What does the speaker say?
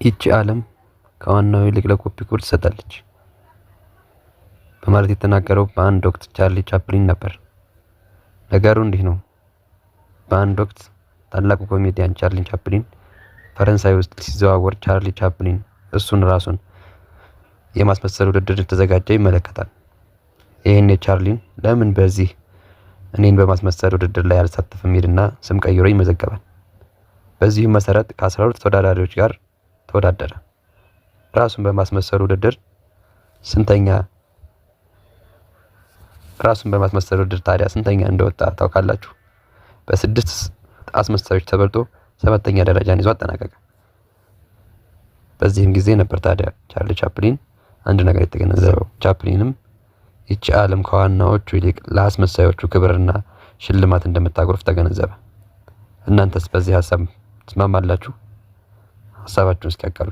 ይህች ዓለም ከዋናው ይልቅ ለኮፒ-ኮድ ትሰጣለች በማለት የተናገረው በአንድ ወቅት ቻርሊ ቻፕሊን ነበር። ነገሩ እንዲህ ነው። በአንድ ወቅት ታላቁ ኮሜዲያን ቻርሊ ቻፕሊን ፈረንሳይ ውስጥ ሲዘዋወር ቻርሊ ቻፕሊን እሱን ራሱን የማስመሰል ውድድር ተዘጋጀ ይመለከታል። ይሄኔ ቻርሊን ለምን በዚህ እኔን በማስመሰል ውድድር ላይ አልሳተፍም ይልና ስም ቀይሮ ይመዘገባል። በዚህም መሰረት ከ12 ተወዳዳሪዎች ጋር ተወዳደረ። ራሱን በማስመሰል ውድድር ታዲያ ስንተኛ እንደወጣ ታውቃላችሁ? በ6 አስመሳዮች ተበልጦ 7ኛ ደረጃን ይዞ አጠናቀቀ። በዚህም ጊዜ ነበር ታዲያ ቻርሊ ቻፕሊን አንድ ነገር የተገነዘበው። ቻፕሊንም ይህች ዓለም ከዋናዎቹ ይልቅ ለአስመሳዮቹ ክብርና ሽልማት እንደምታጎርፍ ተገነዘበ። እናንተስ በዚህ ሀሳብ ትስማማላችሁ? ሀሳባችሁን እስኪ ያጋሩ።